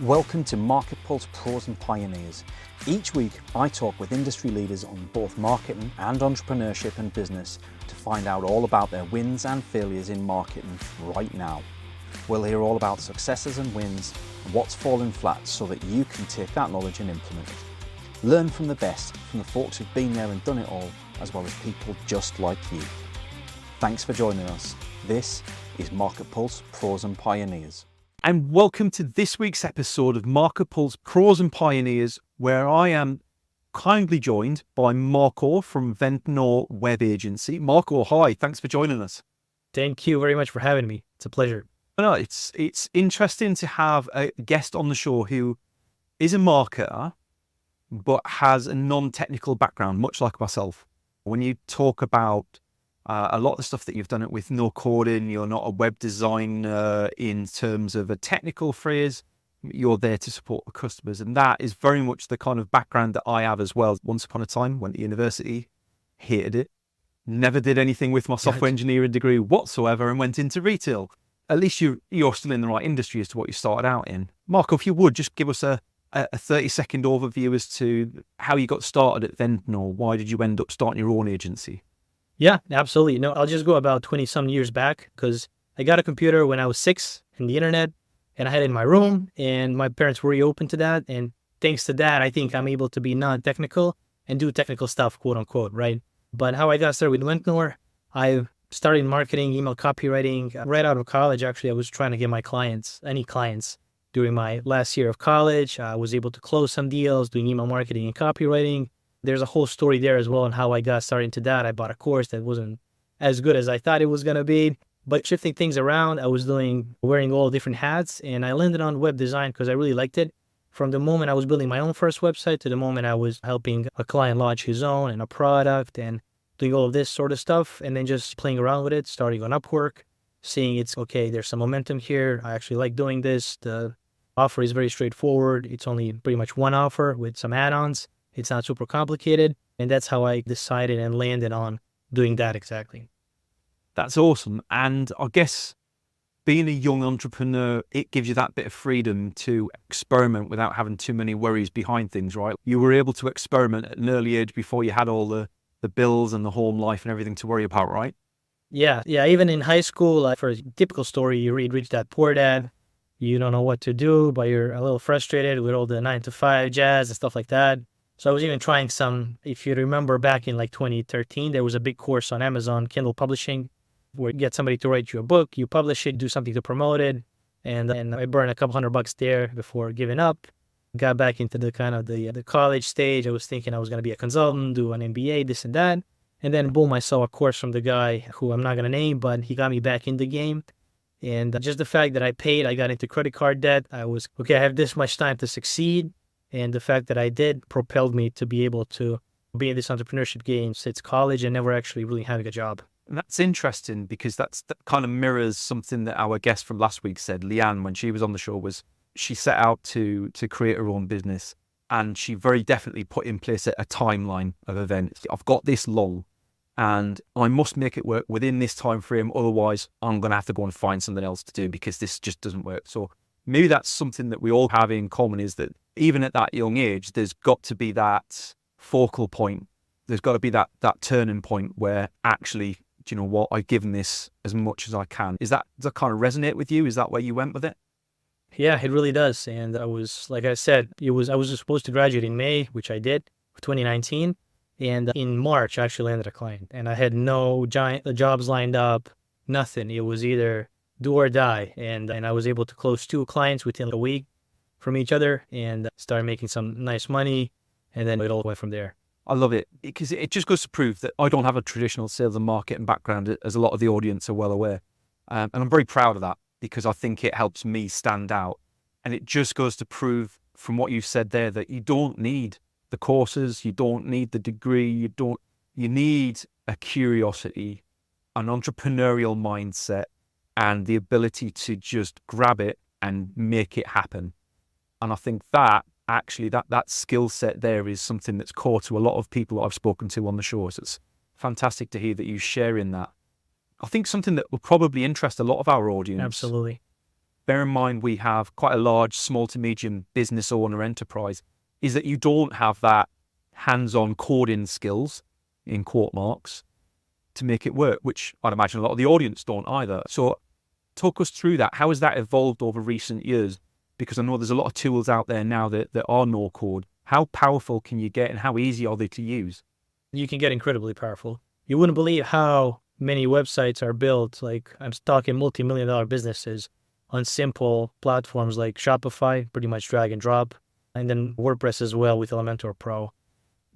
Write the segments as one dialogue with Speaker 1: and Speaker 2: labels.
Speaker 1: Welcome to Market Pulse Pros and Pioneers. Each week, I talk with industry leaders on both marketing and entrepreneurship and business to find out all about their wins and failures in marketing right now. We'll hear all about successes and wins and what's fallen flat so that you can take that knowledge and implement it. Learn from the best, from the folks who've been there and done it all, as well as people just like you. Thanks for joining us. This is Market Pulse Pros and Pioneers.
Speaker 2: And welcome to this week's episode of Market Pulse Pros and Pioneers, where I am kindly joined by Marko from Ventnor Web Agency. Marko, hi, thanks for joining us.
Speaker 3: Thank you very much for having me. It's a pleasure.
Speaker 2: No, it's interesting to have a guest on the show who is a marketer, but has a non-technical background, much like myself. When you talk about a lot of the stuff that you've done it with no coding, you're not a web designer in terms of a technical phrase, you're there to support the customers. And that is very much the kind of background that I have as well. Once upon a time, went to university, hated it, never did anything with my software engineering degree whatsoever and went into retail. At least you're still in the right industry as to what you started out in. Marko, if you would, just give us a 30-second overview as to how you got started at Ventnor. Why did you end up starting your own agency?
Speaker 3: Yeah, absolutely. No, I'll just go about 20-some years back because I got a computer when I was 6 and the internet, and I had it in my room, and my parents were really open to that. And thanks to that, I think I'm able to be non-technical and do technical stuff, quote unquote, right? But how I got started with Ventnor, I started in marketing, email copywriting. Right out of college, actually, I was trying to get my clients, any clients, during my last year of college. I was able to close some deals doing email marketing and copywriting. There's a whole story there as well on how I got started into that. I bought a course that wasn't as good as I thought it was going to be, but shifting things around, I was wearing all different hats, and I landed on web design because I really liked it. From the moment I was building my own first website to the moment I was helping a client launch his own and a product and doing all of this sort of stuff, and then just playing around with it, starting on Upwork, seeing it's okay, there's some momentum here. I actually like doing this. The offer is very straightforward. It's only pretty much one offer with some add-ons. It's not super complicated. And that's how I decided and landed on doing that exactly.
Speaker 2: That's awesome. And I guess being a young entrepreneur, it gives you that bit of freedom to experiment without having too many worries behind things, right? You were able to experiment at an early age before you had all the bills and the home life and everything to worry about, right?
Speaker 3: Yeah. Even in high school, for a typical story, you read Rich Dad, Poor Dad. You don't know what to do, but you're a little frustrated with all the 9-to-5 jazz and stuff like that. So I was even trying some, if you remember back in like 2013, there was a big course on Amazon, Kindle Publishing, where you get somebody to write you a book, you publish it, do something to promote it. And I burned a couple $100 there before giving up. Got back into the kind of the college stage. I was thinking I was going to be a consultant, do an MBA, this and that. And then boom, I saw a course from the guy who I'm not going to name, but he got me back in the game. And just the fact that I paid, I got into credit card debt. I was, okay, I have this much time to succeed. And the fact that I did propelled me to be able to be in this entrepreneurship game since college and never actually really having a job.
Speaker 2: And that's interesting because that kind of mirrors something that our guest from last week said, Leanne, when she was on the show, was she set out to create her own business, and she very definitely put in place a timeline of events. I've got this long and I must make it work within this time frame. Otherwise, I'm going to have to go and find something else to do because this just doesn't work. So maybe that's something that we all have in common, is that even at that young age, there's got to be that focal point. There's got to be that turning point where actually, do you know what, I've given this as much as I can. Does that kind of resonate with you? Is that where you went with it?
Speaker 3: Yeah, it really does. And I was, like I said, I was supposed to graduate in May, which I did, 2019. And in March, I actually landed a client. And I had no jobs lined up, nothing. It was either do or die. And I was able to close 2 clients within a week from each other and started making some nice money. And then it all went from there.
Speaker 2: I love it because it just goes to prove that I don't have a traditional sales and marketing background, as a lot of the audience are well aware. And I'm very proud of that because I think it helps me stand out. And it just goes to prove from what you said there that you don't need the courses, you don't need the degree, you need a curiosity, an entrepreneurial mindset, and the ability to just grab it and make it happen. And I think that actually that skill set there is something that's core to a lot of people that I've spoken to on the show. So it's fantastic to hear that you share in that. I think something that will probably interest a lot of our audience.
Speaker 3: Absolutely.
Speaker 2: bear in mind we have quite a large small to medium business owner enterprise, is that you don't have that hands-on coding skills, in quote marks, to make it work, which I'd imagine a lot of the audience don't either. So talk us through that. How has that evolved over recent years? Because I know there's a lot of tools out there now that are no code. How powerful can you get and how easy are they to use?
Speaker 3: You can get incredibly powerful. You wouldn't believe how many websites are built, like I'm talking multi-million-dollar businesses, on simple platforms like Shopify, pretty much drag and drop, and then WordPress as well with Elementor Pro.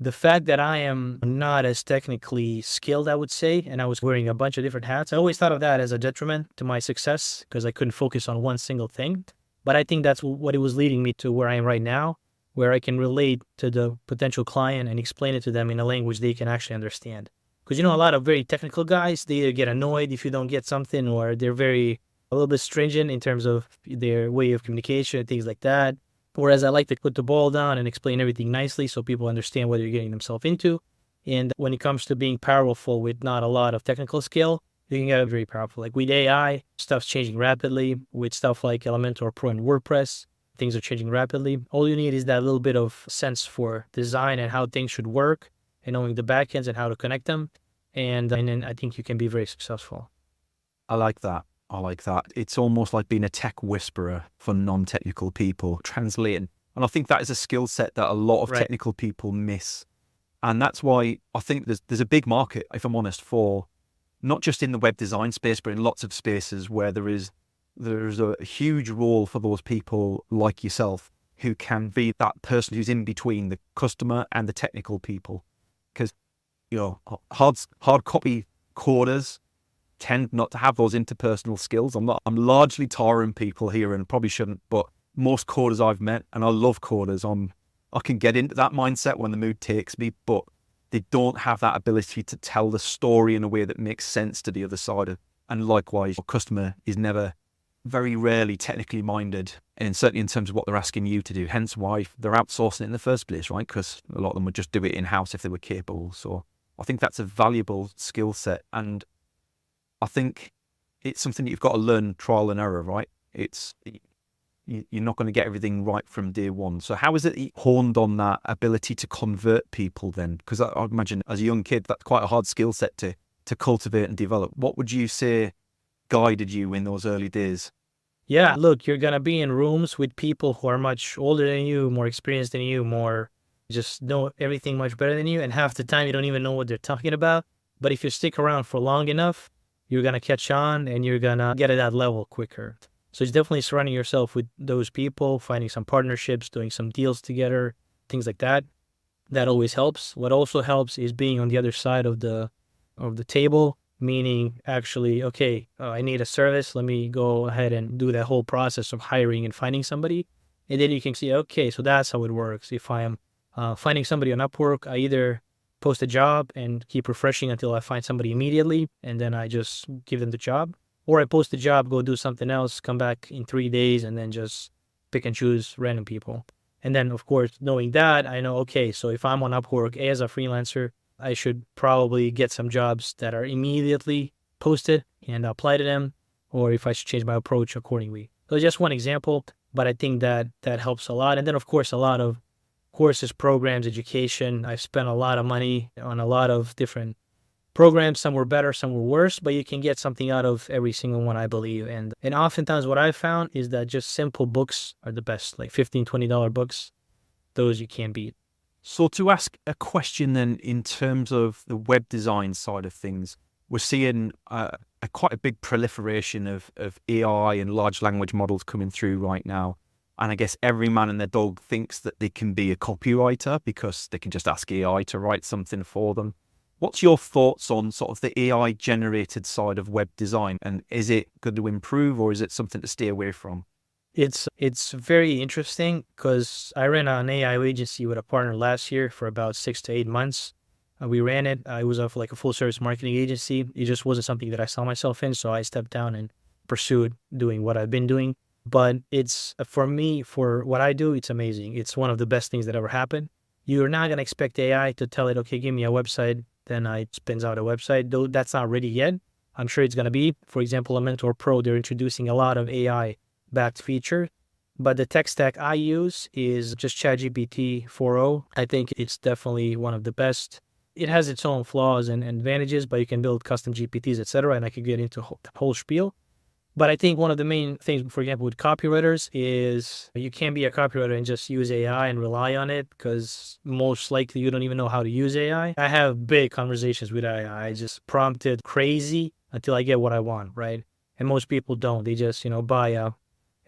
Speaker 3: The fact that I am not as technically skilled, I would say, and I was wearing a bunch of different hats, I always thought of that as a detriment to my success because I couldn't focus on one single thing. But I think that's what it was leading me to where I am right now, where I can relate to the potential client and explain it to them in a language they can actually understand. Because, a lot of very technical guys, they either get annoyed if you don't get something, or they're a little bit stringent in terms of their way of communication and things like that. Whereas I like to put the ball down and explain everything nicely so people understand what they're getting themselves into. And when it comes to being powerful with not a lot of technical skill, you can get very powerful. Like with AI, stuff's changing rapidly. With stuff like Elementor Pro and WordPress, things are changing rapidly. All you need is that little bit of sense for design and how things should work, and knowing the backends and how to connect them. And then I think you can be very successful.
Speaker 2: I like that. It's almost like being a tech whisperer for non-technical people, translating. And I think that is a skill set that a lot of technical people miss. And that's why I think there's a big market, if I'm honest, for not just in the web design space, but in lots of spaces where there's a huge role for those people like yourself who can be that person who's in between the customer and the technical people. Because, hard copy coders tend not to have those interpersonal skills. I'm largely tarring people here and probably shouldn't, but most coders I've met, and I love coders, I can get into that mindset when the mood takes me, but they don't have that ability to tell the story in a way that makes sense to the other side. And likewise, your customer is never, very rarely technically minded, and certainly in terms of what they're asking you to do, hence why they're outsourcing it in the first place, right? Because a lot of them would just do it in-house if they were capable. So I think that's a valuable skill set, and I think it's something that you've got to learn trial and error, right? You're not going to get everything right from day one. So how is it you honed on that ability to convert people then? Because I imagine as a young kid, that's quite a hard skill set to cultivate and develop. What would you say guided you in those early days?
Speaker 3: Yeah, look, you're going to be in rooms with people who are much older than you, more experienced than you, more just know everything much better than you. And half the time you don't even know what they're talking about. But if you stick around for long enough, you're going to catch on and you're going to get at that level quicker. So it's definitely surrounding yourself with those people, finding some partnerships, doing some deals together, things like that. That always helps. What also helps is being on the other side of the table, meaning actually, okay, I need a service. Let me go ahead and do that whole process of hiring and finding somebody. And then you can see, okay, so that's how it works. If I am finding somebody on Upwork, I either post a job and keep refreshing until I find somebody immediately, and then I just give them the job. Or I post a job, go do something else, come back in 3 days, and then just pick and choose random people. And then, of course, knowing that, I know, okay, so if I'm on Upwork as a freelancer, I should probably get some jobs that are immediately posted and apply to them, or if I should change my approach accordingly. So just one example, but I think that helps a lot. And then, of course, a lot of courses, programs, education. I've spent a lot of money on a lot of different programs. Some were better, some were worse, but you can get something out of every single one, I believe. And oftentimes what I've found is that just simple books are the best, like $15, $20 books. Those you can't beat.
Speaker 2: So to ask a question then, in terms of the web design side of things, we're seeing quite a big proliferation of AI and large language models coming through right now. And I guess every man and their dog thinks that they can be a copywriter because they can just ask AI to write something for them. What's your thoughts on sort of the AI generated side of web design? And is it going to improve, or is it something to stay away from?
Speaker 3: It's very interesting because I ran an AI agency with a partner last year for about 6 to 8 months. We ran it. It was like a full service marketing agency. It just wasn't something that I saw myself in. So I stepped down and pursued doing what I've been doing. But it's, for me, for what I do, it's amazing. It's one of the best things that ever happened. You're not going to expect AI to tell it, okay, give me a website. Then it spins out a website. Though that's not ready yet. I'm sure it's going to be. For example, Elementor Pro, they're introducing a lot of AI backed feature. But the tech stack I use is just ChatGPT 4.0. I think it's definitely one of the best. It has its own flaws and advantages, but you can build custom GPTs, etc. And I could get into the whole spiel. But I think one of the main things, for example, with copywriters is you can't be a copywriter and just use AI and rely on it, because most likely you don't even know how to use AI. I have big conversations with AI. I just prompt it crazy until I get what I want, right? And most people don't. They just, buy a,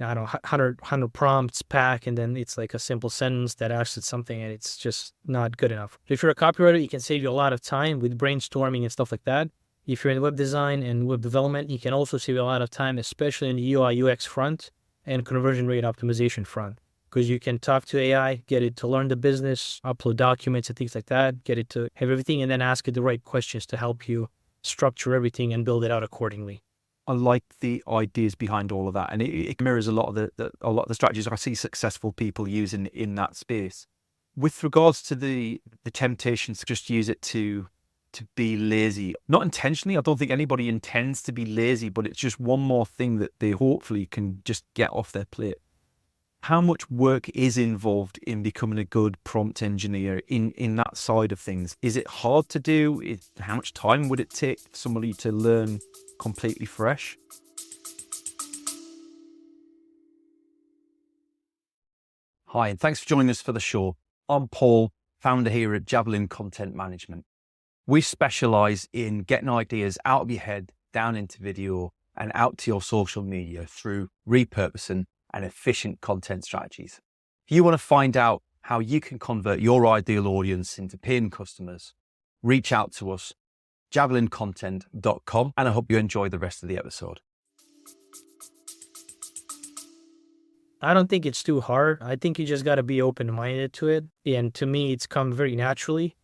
Speaker 3: I don't know, 100 prompts pack, and then it's like a simple sentence that asks it something, and it's just not good enough. So if you're a copywriter, it can save you a lot of time with brainstorming and stuff like that. If you're in web design and web development, you can also save you a lot of time, especially in the UI UX front and conversion rate optimization front, because you can talk to AI, get it to learn the business, upload documents and things like that, get it to have everything, and then ask it the right questions to help you structure everything and build it out accordingly.
Speaker 2: I like the ideas behind all of that, and it mirrors a lot of the strategies I see successful people using in that space. With regards to the temptations to just use it to be lazy, not intentionally. I don't think anybody intends to be lazy, but it's just one more thing that they hopefully can just get off their plate. How much work is involved in becoming a good prompt engineer in that side of things? Is it hard to do? How much time would it take somebody to learn completely fresh? Hi, and thanks for joining us for the show. I'm Paul, founder here at Javelin Content Management. We specialize in getting ideas out of your head, down into video, and out to your social media through repurposing and efficient content strategies. If you want to find out how you can convert your ideal audience into paying customers, reach out to us, javelincontent.com, and I hope you enjoy the rest of the episode.
Speaker 3: I don't think it's too hard. I think you just got to be open-minded to it. And to me, it's come very naturally,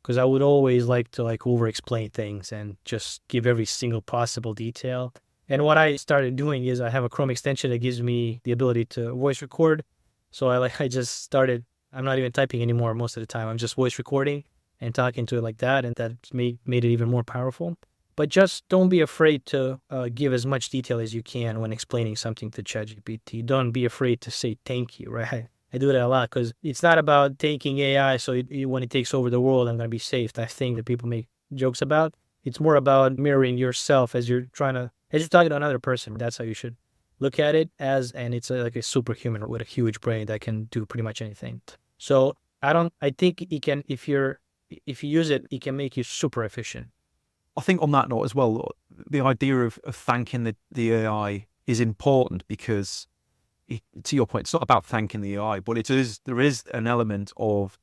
Speaker 3: because I would always like to over-explain things and just give every single possible detail. And what I started doing is I have a Chrome extension that gives me the ability to voice record. So I just started, I'm not even typing anymore most of the time. I'm just voice recording and talking to it like that. And that made it even more powerful. But just don't be afraid to give as much detail as you can when explaining something to ChatGPT. Don't be afraid to say thank you, right? I do that a lot, because it's not about taking AI so when it takes over the world, I'm going to be safe. That thing that people make jokes about. It's more about mirroring yourself as you're talking to another person. That's how you should look at it and it's like a superhuman with a huge brain that can do pretty much anything. So I think it can, if you use it, it can make you super efficient.
Speaker 2: I think on that note as well, the idea of thanking the AI is important, because to your point, it's not about thanking the AI, but there is an element of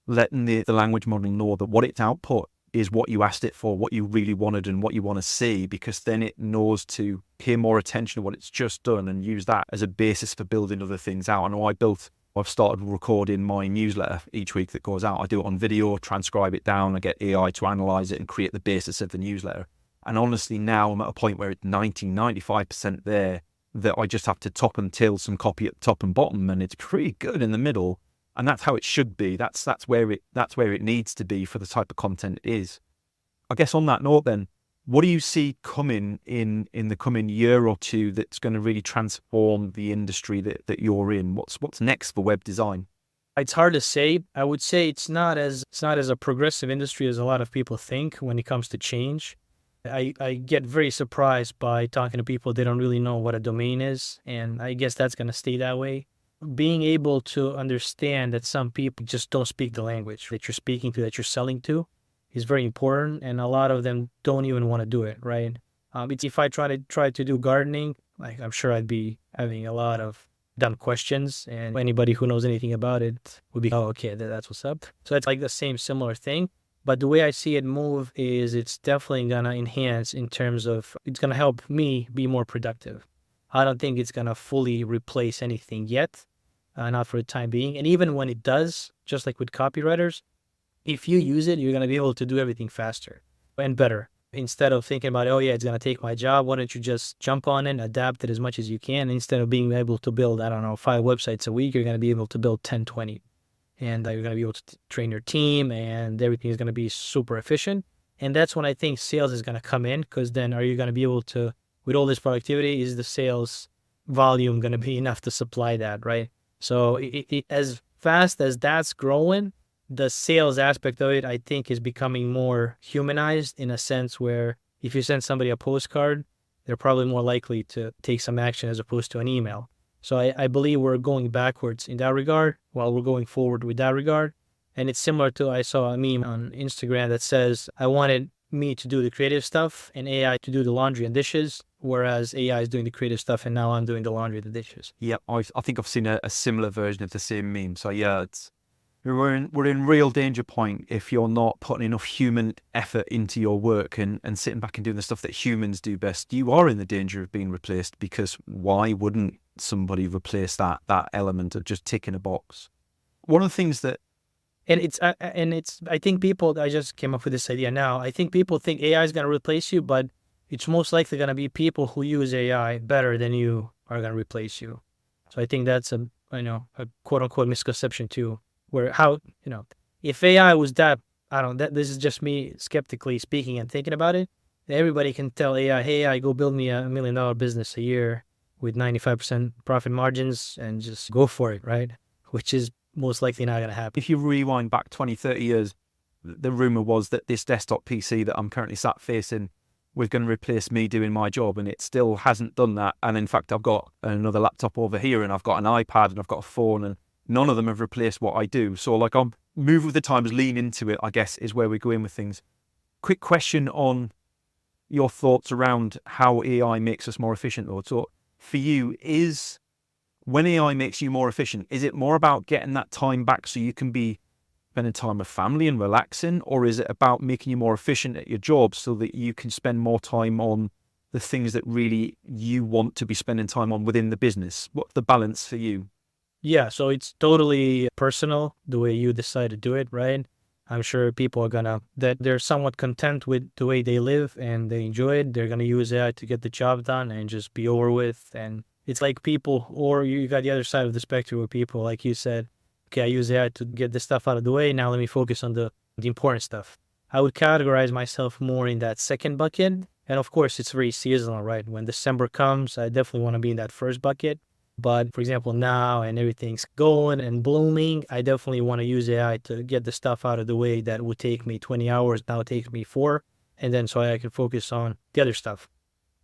Speaker 2: letting the language model know that what its output is what you asked it for, what you really wanted and what you want to see, because then it knows to pay more attention to what it's just done and use that as a basis for building other things out. I know I've started recording my newsletter each week that goes out. I do it on video, transcribe it down, I get AI to analyze it and create the basis of the newsletter. And honestly, now I'm at a point where it's 95% there, that I just have to top and tail some copy at the top and bottom, and it's pretty good in the middle. And that's how it should be. That's where it needs to be for the type of content it is. I guess on that note then, what do you see coming in the coming year or two that's going to really transform the industry that you're in? What's next for web design?
Speaker 3: It's hard to say. I would say it's not as a progressive industry as a lot of people think when it comes to change. I get very surprised by talking to people. They don't really know what a domain is, and I guess that's going to stay that way. Being able to understand that some people just don't speak the language that you're speaking to, that you're selling to, is very important, and a lot of them don't even want to do it, right? If I try to do gardening, I'm sure I'd be having a lot of dumb questions, and anybody who knows anything about it would be, oh, okay, that's what's up. So it's like the similar thing. But the way I see it move is it's definitely going to enhance in terms of, it's going to help me be more productive. I don't think it's going to fully replace anything yet, not for the time being. And even when it does, just like with copywriters, if you use it, you're going to be able to do everything faster and better. Instead of thinking about, oh yeah, it's going to take my job, why don't you just jump on it, adapt it as much as you can. Instead of being able to build, 5 websites a week, you're going to be able to build 10, 20. And you're going to be able to train your team, and everything is going to be super efficient. And that's when I think sales is going to come in, because then are you going to be able to, with all this productivity, is the sales volume going to be enough to supply that, right? So as fast as that's growing, the sales aspect of it, I think, is becoming more humanized in a sense where if you send somebody a postcard, they're probably more likely to take some action as opposed to an email. So I believe we're going backwards in that regard while we're going forward with that regard. And it's similar to, I saw a meme on Instagram that says, I wanted me to do the creative stuff and AI to do the laundry and dishes, whereas AI is doing the creative stuff and now I'm doing the laundry and the dishes.
Speaker 2: Yeah, I think I've seen a similar version of the same meme. So yeah, we're in real danger point if you're not putting enough human effort into your work and sitting back and doing the stuff that humans do best. You are in the danger of being replaced, because why wouldn't somebody replace that element of just ticking a box? One of the things that
Speaker 3: I think people, I just came up with this idea now. I think people think AI is going to replace you, but it's most likely going to be people who use AI better than you are going to replace you. So I think that's a quote unquote misconception too, where if AI was that, this is just me skeptically speaking and thinking about it. Everybody can tell AI, hey, AI, go build me $1 million business a year with 95% profit margins and just go for it, right? Which is most likely not going to happen.
Speaker 2: If you rewind back 20, 30 years, the rumor was that this desktop PC that I'm currently sat facing was going to replace me doing my job, and it still hasn't done that. And in fact, I've got another laptop over here, and I've got an iPad, and I've got a phone, and none of them have replaced what I do. So I'm move with the times, lean into it, I guess, is where we're going with things. Quick question on your thoughts around how AI makes us more efficient, though. So for you, when AI makes you more efficient, is it more about getting that time back so you can be spending time with family and relaxing, or is it about making you more efficient at your job so that you can spend more time on the things that really you want to be spending time on within the business? What's the balance for you?
Speaker 3: Yeah, so it's totally personal the way you decide to do it, right? I'm sure people are that they're somewhat content with the way they live and they enjoy it. They're gonna use AI to get the job done and just be over with. And it's like people, or you got the other side of the spectrum where people, like you said, okay, I use AI to get this stuff out of the way. Now let me focus on the important stuff. I would categorize myself more in that second bucket. And of course, it's very seasonal, right? When December comes, I definitely want to be in that first bucket. But for example, now and everything's going and blooming, I definitely want to use AI to get the stuff out of the way that would take me 20 hours. Now it takes me 4. And then so I can focus on the other stuff.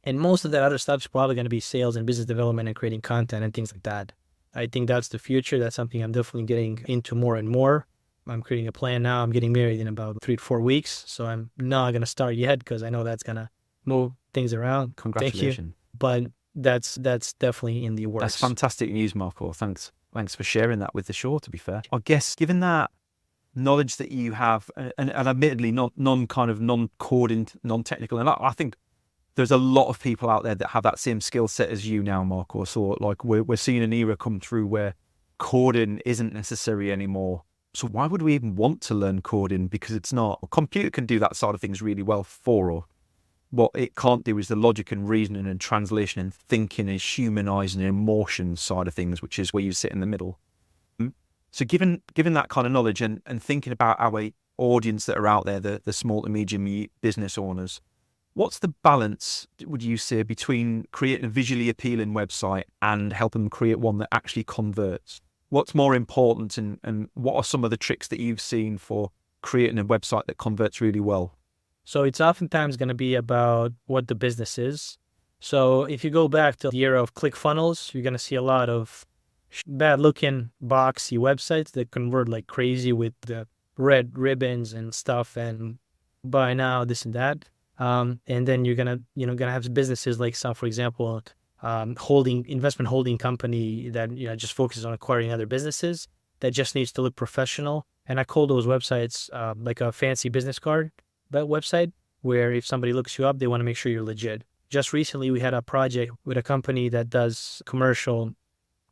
Speaker 3: And most of that other stuff is probably going to be sales and business development and creating content and things like that. I think that's the future. That's something I'm definitely getting into more and more. I'm creating a plan now. I'm getting married in about 3 to 4 weeks. So I'm not going to start yet because I know that's going to move things around.
Speaker 2: Congratulations.
Speaker 3: Thank you. But that's definitely in the works.
Speaker 2: That's fantastic news, Marko. Thanks for sharing that with the show, to be fair. I guess given that knowledge that you have, and admittedly non-coding, non-technical, and I think there's a lot of people out there that have that same skill set as you now, Marko. So we're seeing an era come through where coding isn't necessary anymore. So why would we even want to learn coding? Because it's not. A computer can do that sort of things really well for us. What it can't do is the logic and reasoning and translation and thinking and humanizing and emotion side of things, which is where you sit in the middle. So given that kind of knowledge and thinking about our audience that are out there, the small to medium business owners, what's the balance, would you say, between creating a visually appealing website and helping them create one that actually converts? What's more important, and what are some of the tricks that you've seen for creating a website that converts really well?
Speaker 3: So it's oftentimes going to be about what the business is. So if you go back to the era of ClickFunnels, you're going to see a lot of bad-looking, boxy websites that convert like crazy with the red ribbons and stuff and buy now, this and that. And then you're gonna have businesses like some, for example, investment holding company that just focuses on acquiring other businesses that just needs to look professional. And I call those websites like a fancy business card website, where if somebody looks you up, they want to make sure you're legit. Just recently, we had a project with a company that does commercial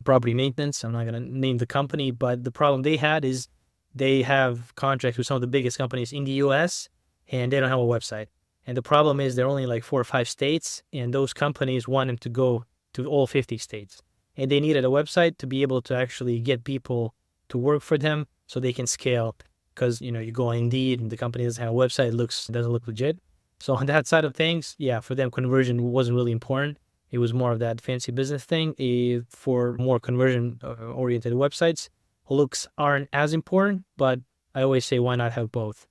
Speaker 3: property maintenance. I'm not going to name the company, but the problem they had is they have contracts with some of the biggest companies in the US, and they don't have a website. And the problem is they're only like 4 or 5 states, and those companies want them to go to all 50 states. And they needed a website to be able to actually get people to work for them so they can scale. Because, you go on Indeed and the company doesn't have a website, it doesn't look legit. So on that side of things, yeah, for them, conversion wasn't really important. It was more of that fancy business thing. For more conversion-oriented websites, looks aren't as important, but I always say, why not have both?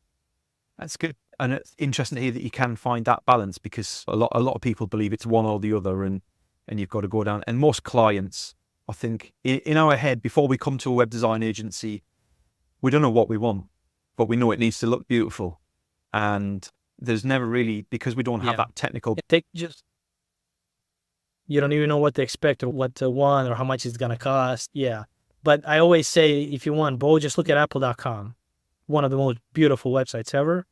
Speaker 2: That's good. And it's interesting to hear that you can find that balance, because a lot of people believe it's one or the other, and you've got to go down. And most clients, I think, in our head, before we come to a web design agency, we don't know what we want, but we know it needs to look beautiful. And there's never really, because we don't have that technical.
Speaker 3: You don't even know what to expect or what to want or how much it's going to cost. Yeah. But I always say, if you want both, just look at apple.com, one of the most beautiful websites ever.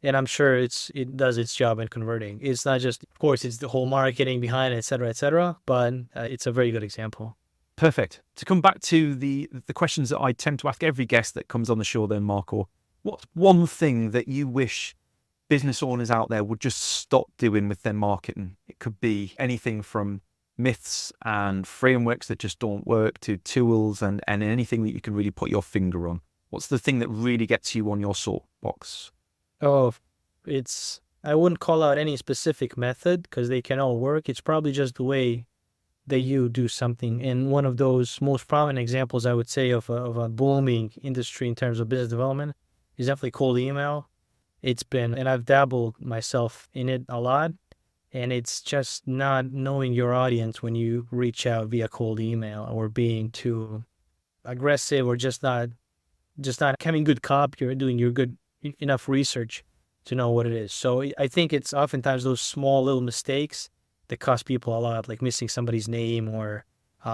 Speaker 3: And I'm sure it does its job in converting. It's not just, of course, it's the whole marketing behind it, et cetera, but it's a very good example.
Speaker 2: Perfect. To come back to the questions that I tend to ask every guest that comes on the show then, Marko, what's one thing that you wish business owners out there would just stop doing with their marketing? It could be anything from myths and frameworks that just don't work to tools and anything that you can really put your finger on. What's the thing that really gets you on your soapbox?
Speaker 3: Oh, I wouldn't call out any specific method because they can all work. It's probably just the way that you do something. And one of those most prominent examples, I would say, of a booming industry in terms of business development is definitely cold email. And I've dabbled myself in it a lot, and it's just not knowing your audience when you reach out via cold email, or being too aggressive, or just not having good copy or doing your good enough research to know what it is. So I think it's oftentimes those small little mistakes that cost people a lot, like missing somebody's name, or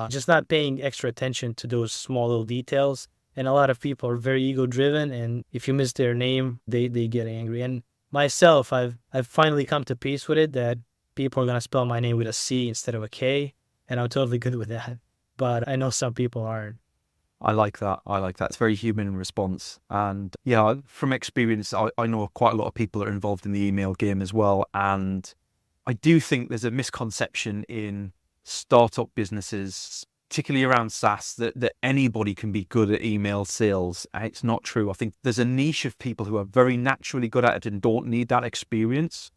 Speaker 3: just not paying extra attention to those small little details. And a lot of people are very ego-driven, and if you miss their name, they get angry. And myself, I've finally come to peace with it, that people are going to spell my name with a C instead of a K, and I'm totally good with that. But I know some people aren't.
Speaker 2: I like that. It's a very human response. And yeah, from experience, I know quite a lot of people are involved in the email game as well. And I do think there's a misconception in startup businesses, particularly around SaaS, that anybody can be good at email sales. It's not true. I think there's a niche of people who are very naturally good at it and don't need that experience.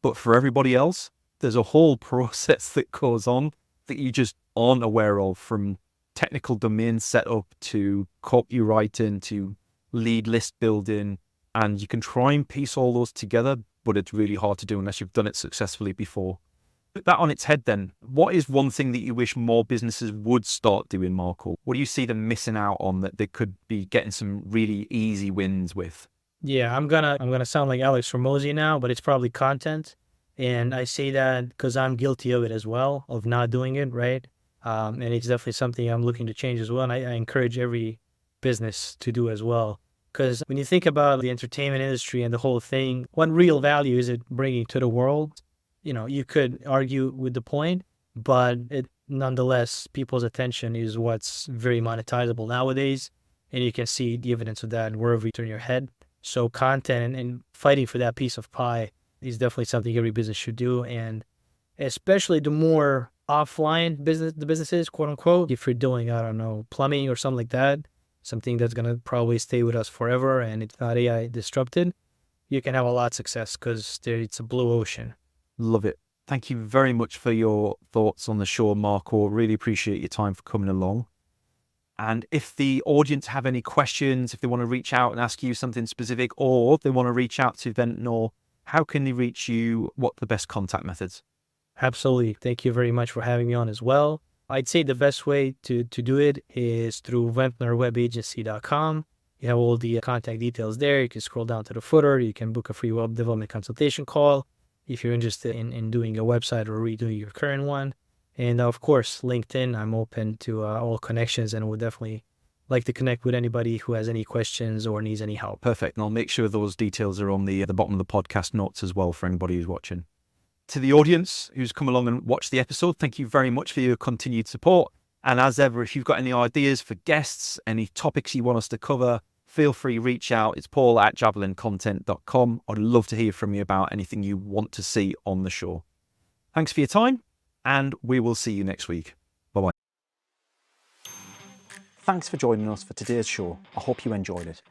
Speaker 2: But for everybody else, there's a whole process that goes on that you just aren't aware of, from technical domain setup to copywriting to lead list building. And you can try and piece all those together, but it's really hard to do unless you've done it successfully before. Put that on its head then. What is one thing that you wish more businesses would start doing, Marko? What do you see them missing out on that they could be getting some really easy wins with?
Speaker 3: Yeah, I'm gonna sound like Alex Ramosi now, but it's probably content. And I say that because I'm guilty of it as well, of not doing it, right? And it's definitely something I'm looking to change as well. And I encourage every business to do as well. Because when you think about the entertainment industry and the whole thing, what real value is it bringing to the world? You could argue with the point, but nonetheless, people's attention is what's very monetizable nowadays. And you can see the evidence of that wherever you turn your head. So content and fighting for that piece of pie is definitely something every business should do. And especially the more offline businesses, quote unquote, if you're doing, I don't know, plumbing or something like that, something that's going to probably stay with us forever and it's not AI disrupted, you can have a lot of success because it's a blue ocean.
Speaker 2: Love it. Thank you very much for your thoughts on the show, Marko. Really appreciate your time for coming along. And if the audience have any questions, if they want to reach out and ask you something specific, or they want to reach out to Ventnor, how can they reach you? What are the best contact methods?
Speaker 3: Absolutely. Thank you very much for having me on as well. I'd say the best way to do it is through ventnorwebagency.com. You have all the contact details there. You can scroll down to the footer. You can book a free web development consultation call if you're interested in doing a website or redoing your current one. And of course, LinkedIn, I'm open to all connections and would definitely like to connect with anybody who has any questions or needs any help.
Speaker 2: Perfect. And I'll make sure those details are on the bottom of the podcast notes as well for anybody who's watching. To the audience who's come along and watched the episode, thank you very much for your continued support. And as ever, if you've got any ideas for guests, any topics you want us to cover, feel free, reach out. It's paul@javelincontent.com. I'd love to hear from you about anything you want to see on the show. Thanks for your time, and we will see you next week. Bye-bye.
Speaker 1: Thanks for joining us for today's show. I hope you enjoyed it.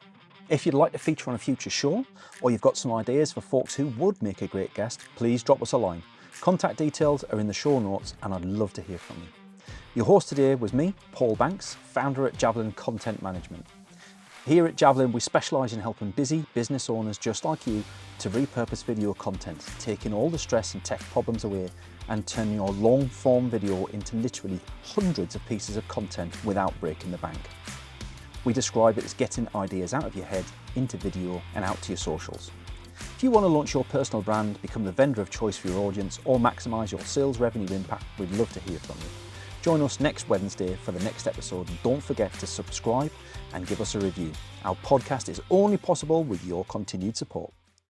Speaker 1: If you'd like to feature on a future show, or you've got some ideas for folks who would make a great guest, please drop us a line. Contact details are in the show notes and I'd love to hear from you. Your host today was me, Paul Banks, founder at Javelin Content Management. Here at Javelin, we specialise in helping busy business owners just like you to repurpose video content, taking all the stress and tech problems away and turning your long-form video into literally hundreds of pieces of content without breaking the bank. We describe it as getting ideas out of your head into video and out to your socials. If you want to launch your personal brand, become the vendor of choice for your audience, or maximise your sales revenue impact, we'd love to hear from you. Join us next Wednesday for the next episode, and don't forget to subscribe and give us a review. Our podcast is only possible with your continued support.